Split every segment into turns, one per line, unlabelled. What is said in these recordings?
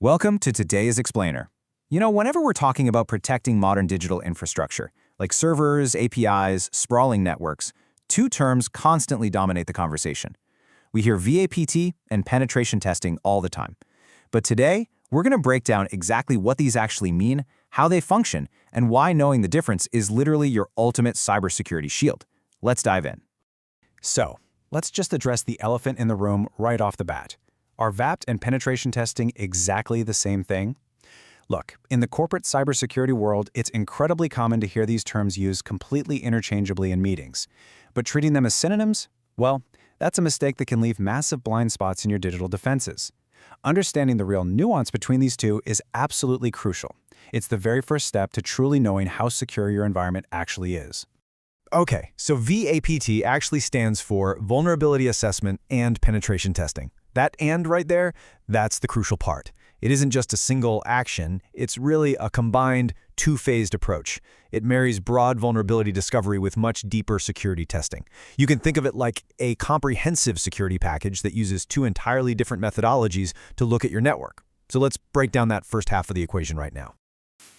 Welcome to today's Explainer. Whenever we're talking about protecting modern digital infrastructure, like servers, APIs, sprawling networks, two terms constantly dominate the conversation. We hear VAPT and penetration testing all the time. But today, we're going to break down exactly what these actually mean, how they function, and why knowing the difference is literally your ultimate cybersecurity shield. Let's dive in.
So, let's just address the elephant in the room right off the bat. Are VAPT and penetration testing exactly the same thing? Look, in the corporate cybersecurity world, it's incredibly common to hear these terms used completely interchangeably in meetings. But treating them as synonyms? Well, that's a mistake that can leave massive blind spots in your digital defenses. Understanding the real nuance between these two is absolutely crucial. It's the very first step to truly knowing how secure your environment actually is.
Okay, so VAPT actually stands for Vulnerability Assessment and Penetration Testing. That "and" right there, that's the crucial part. It isn't just a single action, it's really a combined, two-phased approach. It marries broad vulnerability discovery with much deeper security testing. You can think of it like a comprehensive security package that uses two entirely different methodologies to look at your network. So let's break down that first half of the equation right now.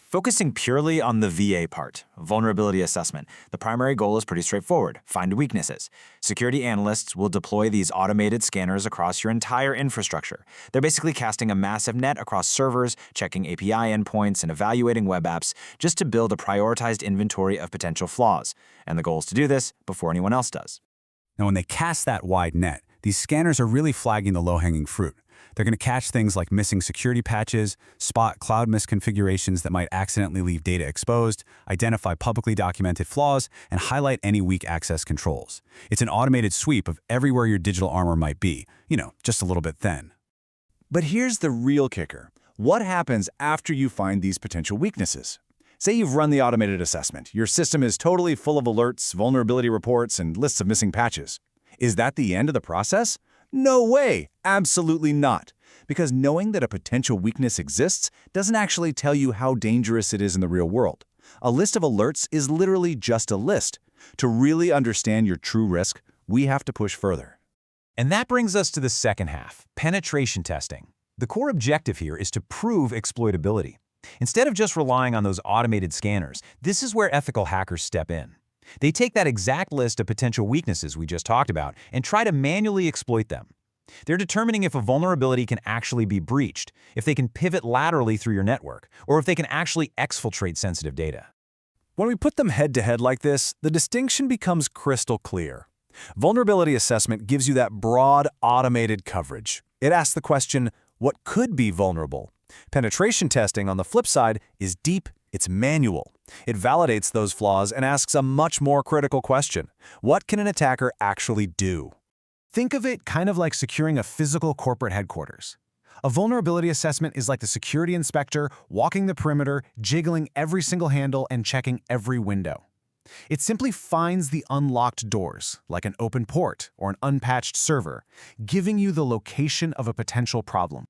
Focusing purely on the VA part, vulnerability assessment, the primary goal is pretty straightforward: find weaknesses. Security analysts will deploy these automated scanners across your entire infrastructure. They're basically casting a massive net across servers, checking API endpoints, and evaluating web apps just to build a prioritized inventory of potential flaws. And the goal is to do this before anyone else does.
Now, when they cast that wide net, these scanners are really flagging the low-hanging fruit. They're going to catch things like missing security patches, spot cloud misconfigurations that might accidentally leave data exposed, identify publicly documented flaws, and highlight any weak access controls. It's an automated sweep of everywhere your digital armor might be, just a little bit thin.
But here's the real kicker. What happens after you find these potential weaknesses? Say you've run the automated assessment. Your system is totally full of alerts, vulnerability reports, and lists of missing patches. Is that the end of the process? No way! Absolutely not. Because knowing that a potential weakness exists doesn't actually tell you how dangerous it is in the real world. A list of alerts is literally just a list. To really understand your true risk, we have to push further.
And that brings us to the second half, penetration testing. The core objective here is to prove exploitability. Instead of just relying on those automated scanners, this is where ethical hackers step in. They take that exact list of potential weaknesses we just talked about and try to manually exploit them. They're determining if a vulnerability can actually be breached, if they can pivot laterally through your network, or if they can actually exfiltrate sensitive data.
When we put them head-to-head like this, the distinction becomes crystal clear. Vulnerability assessment gives you that broad, automated coverage. It asks the question, what could be vulnerable? Penetration testing, on the flip side, is deep, it's manual. It validates those flaws and asks a much more critical question. What can an attacker actually do?
Think of it kind of like securing a physical corporate headquarters. A vulnerability assessment is like the security inspector walking the perimeter, jiggling every single handle and checking every window. It simply finds the unlocked doors, like an open port or an unpatched server, giving you the location of a potential problem.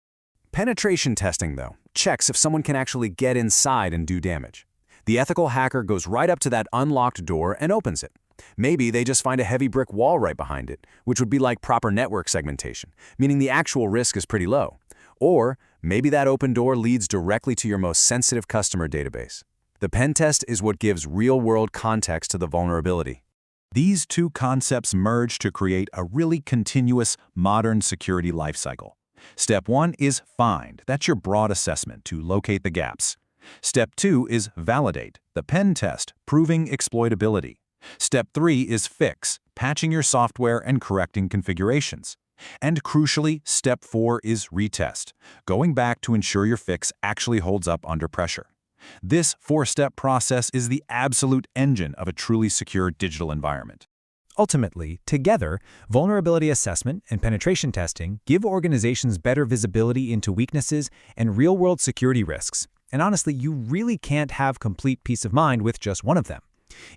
Penetration testing, though, checks if someone can actually get inside and do damage. The ethical hacker goes right up to that unlocked door and opens it. Maybe they just find a heavy brick wall right behind it, which would be like proper network segmentation, meaning the actual risk is pretty low. Or maybe that open door leads directly to your most sensitive customer database. The pen test is what gives real-world context to the vulnerability.
These two concepts merge to create a really continuous, modern security lifecycle. Step 1 is find. That's your broad assessment to locate the gaps. Step 2 is validate, the pen test, proving exploitability. Step 3 is fix, patching your software and correcting configurations. And crucially, Step 4 is retest, going back to ensure your fix actually holds up under pressure. This four-step process is the absolute engine of a truly secure digital environment.
Ultimately, together, vulnerability assessment and penetration testing give organizations better visibility into weaknesses and real-world security risks. And honestly, you really can't have complete peace of mind with just one of them.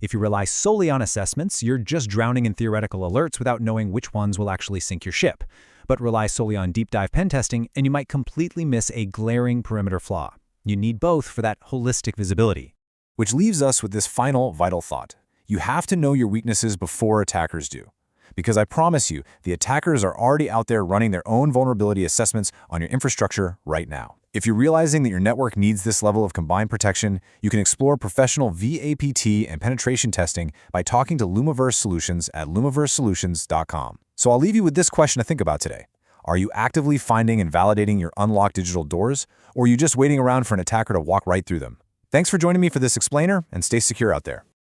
If you rely solely on assessments, you're just drowning in theoretical alerts without knowing which ones will actually sink your ship. But rely solely on deep dive pen testing, and you might completely miss a glaring perimeter flaw. You need both for that holistic visibility.
Which leaves us with this final vital thought. You have to know your weaknesses before attackers do. Because I promise you, the attackers are already out there running their own vulnerability assessments on your infrastructure right now.
If you're realizing that your network needs this level of combined protection, you can explore professional VAPT and penetration testing by talking to Lumiverse Solutions at lumiversesolutions.com. So I'll leave you with this question to think about today. Are you actively finding and validating your unlocked digital doors, or are you just waiting around for an attacker to walk right through them? Thanks for joining me for this explainer, and stay secure out there.